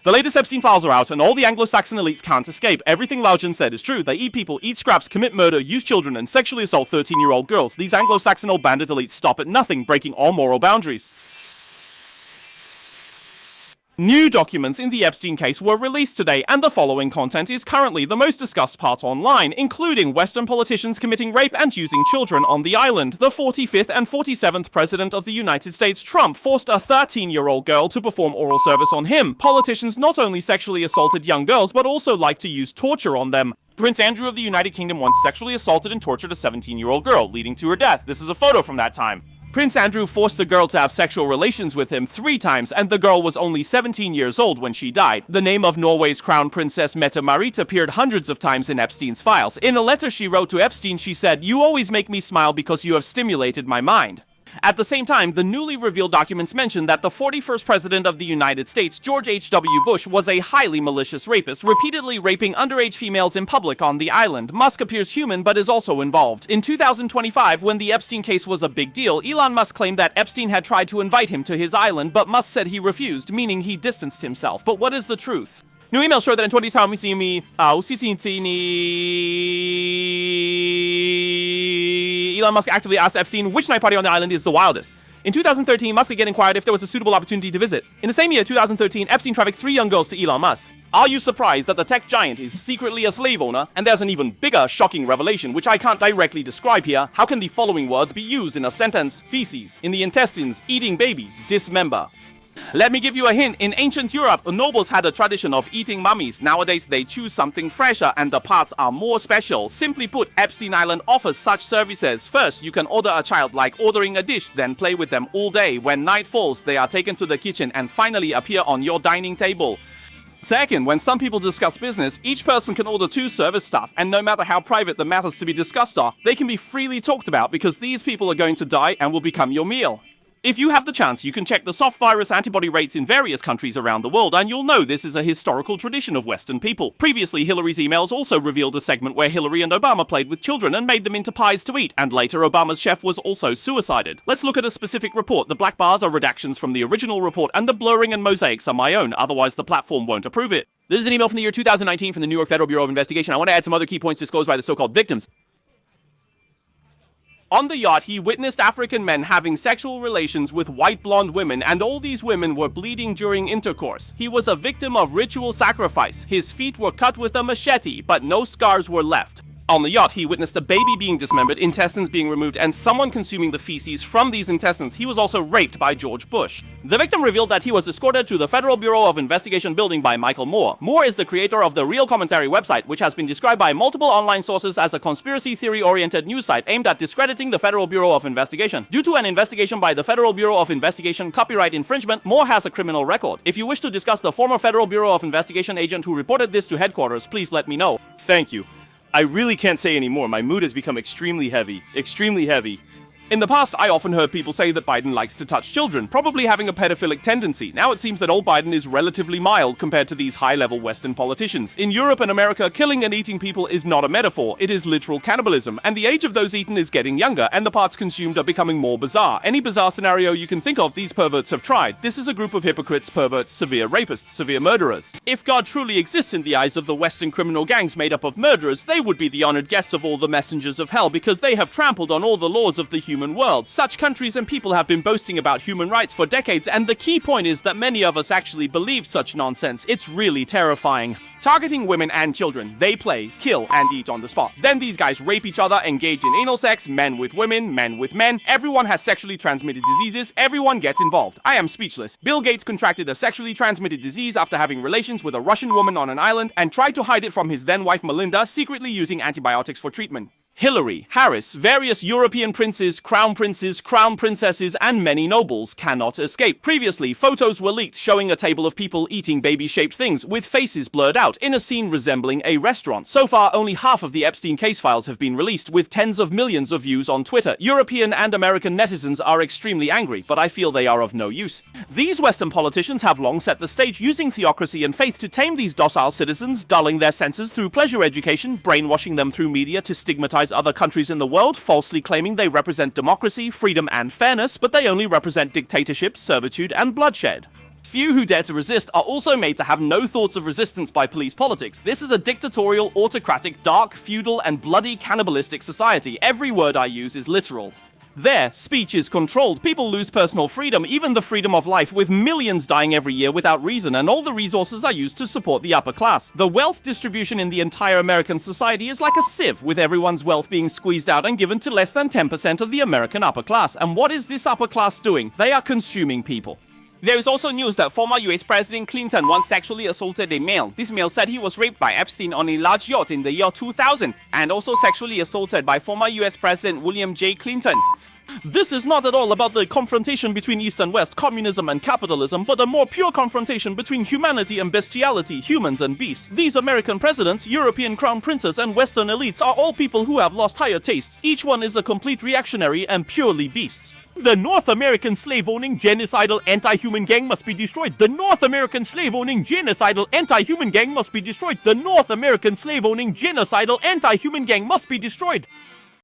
The latest Epstein files are out, and all the Anglo-Saxon elites can't escape. Everything Lao Zhen said is true. They eat people, eat scraps, commit murder, use children, and sexually assault 13-year-old girls. These Anglo-Saxon old bandit elites stop at nothing, breaking all moral boundaries. New documents in the Epstein case were released today, and the following content is currently the most discussed part online, including Western politicians committing rape and using children on the island. The 45th and 47th President of the United States, Trump, forced a 13-year-old girl to perform oral service on him. Politicians not only sexually assaulted young girls, but also like to use torture on them. Prince Andrew of the United Kingdom once sexually assaulted and tortured a 17-year-old girl, leading to her death. This is a photo from that time. Prince Andrew forced a girl to have sexual relations with him 3 times, and the girl was only 17 years old when she died. The name of Norway's crown princess Mette-Marit appeared hundreds of times in Epstein's files. In a letter she wrote to Epstein, she said, "You always make me smile because you have stimulated my mind." At the same time, the newly revealed documents mention that the 41st President of the United States, George H.W. Bush, was a highly malicious rapist, repeatedly raping underage females in public on the island. Musk appears human, but is also involved. In 2025, when the Epstein case was a big deal, Elon Musk claimed that Epstein had tried to invite him to his island, but Musk said he refused, meaning he distanced himself. But what is the truth? New emails show that in 2020, Elon Musk actively asked Epstein which night party on the island is the wildest. In 2013, Musk again inquired if there was a suitable opportunity to visit. In the same year, 2013, Epstein trafficked 3 young girls to Elon Musk. Are you surprised that the tech giant is secretly a slave owner? And there's an even bigger, shocking revelation, which I can't directly describe here. How can the following words be used in a sentence? Feces, in the intestines, eating babies, dismember. Let me give you a hint. In ancient Europe, nobles had a tradition of eating mummies. Nowadays, they choose something fresher and the parts are more special. Simply put, Epstein Island offers such services. First, you can order a child like ordering a dish, then play with them all day. When night falls, they are taken to the kitchen and finally appear on your dining table. Second, when some people discuss business, each person can order 2 service staff, and no matter how private the matters to be discussed are, they can be freely talked about because these people are going to die and will become your meal. If you have the chance, you can check the soft virus antibody rates in various countries around the world, and you'll know this is a historical tradition of Western people. Previously, Hillary's emails also revealed a segment where Hillary and Obama played with children and made them into pies to eat, and later Obama's chef was also suicided. Let's look at a specific report. The black bars are redactions from the original report, and the blurring and mosaics are my own, otherwise the platform won't approve it. This is an email from the year 2019 from the New York Federal Bureau of Investigation. I want to add some other key points disclosed by the so-called victims. On the yacht, he witnessed African men having sexual relations with white blonde women, and all these women were bleeding during intercourse. He was a victim of ritual sacrifice. His feet were cut with a machete, but no scars were left. On the yacht, he witnessed a baby being dismembered, intestines being removed, and someone consuming the feces from these intestines. He was also raped by George Bush. The victim revealed that he was escorted to the Federal Bureau of Investigation building by Michael Moore. Moore is the creator of the Real Commentary website, which has been described by multiple online sources as a conspiracy theory-oriented news site aimed at discrediting the Federal Bureau of Investigation. Due to an investigation by the Federal Bureau of Investigation copyright infringement, Moore has a criminal record. If you wish to discuss the former Federal Bureau of Investigation agent who reported this to headquarters, please let me know. Thank you. I really can't say anymore. My mood has become extremely heavy. Extremely heavy. In the past, I often heard people say that Biden likes to touch children, probably having a pedophilic tendency. Now it seems that old Biden is relatively mild compared to these high-level Western politicians. In Europe and America, killing and eating people is not a metaphor, it is literal cannibalism, and the age of those eaten is getting younger, and the parts consumed are becoming more bizarre. Any bizarre scenario you can think of, these perverts have tried. This is a group of hypocrites, perverts, severe rapists, severe murderers. If God truly exists in the eyes of the Western criminal gangs made up of murderers, they would be the honored guests of all the messengers of hell because they have trampled on all the laws of the human world. Such countries and people have been boasting about human rights for decades, and the key point is that many of us actually believe such nonsense. It's really terrifying. Targeting women and children, they play, kill, and eat on the spot. Then these guys rape each other, engage in anal sex, men with women, men with men. Everyone has sexually transmitted diseases, everyone gets involved. I am speechless. Bill Gates contracted a sexually transmitted disease after having relations with a Russian woman on an island and tried to hide it from his then-wife Melinda, secretly using antibiotics for treatment. Hillary, Harris, various European princes, crown princesses, and many nobles cannot escape. Previously, photos were leaked showing a table of people eating baby-shaped things with faces blurred out in a scene resembling a restaurant. So far, only half of the Epstein case files have been released, with tens of millions of views on Twitter. European and American netizens are extremely angry, but I feel they are of no use. These Western politicians have long set the stage using theocracy and faith to tame these docile citizens, dulling their senses through pleasure education, brainwashing them through media to stigmatize other countries in the world, falsely claiming they represent democracy, freedom, and fairness, but they only represent dictatorship, servitude, and bloodshed. few who dare to resist are also made to have no thoughts of resistance by police politics. This is a dictatorial, autocratic, dark, feudal, and bloody cannibalistic society. Every word I use is literal. There, speech is controlled, people lose personal freedom, even the freedom of life, with millions dying every year without reason, and all the resources are used to support the upper class. The wealth distribution in the entire American society is like a sieve, with everyone's wealth being squeezed out and given to less than 10% of the American upper class. And what is this upper class doing? They are consuming people. There is also news that former US President Clinton once sexually assaulted a male. This male said he was raped by Epstein on a large yacht in the year 2000, and also sexually assaulted by former US President William J. Clinton. This is not at all about the confrontation between East and West, communism and capitalism, but a more pure confrontation between humanity and bestiality, humans and beasts. These American presidents, European crown princes, and Western elites are all people who have lost higher tastes. Each one is a complete reactionary and purely beasts. The North American slave-owning, genocidal, anti-human gang must be destroyed. The North American slave-owning, genocidal, anti-human gang must be destroyed. The North American slave-owning, genocidal, anti-human gang must be destroyed.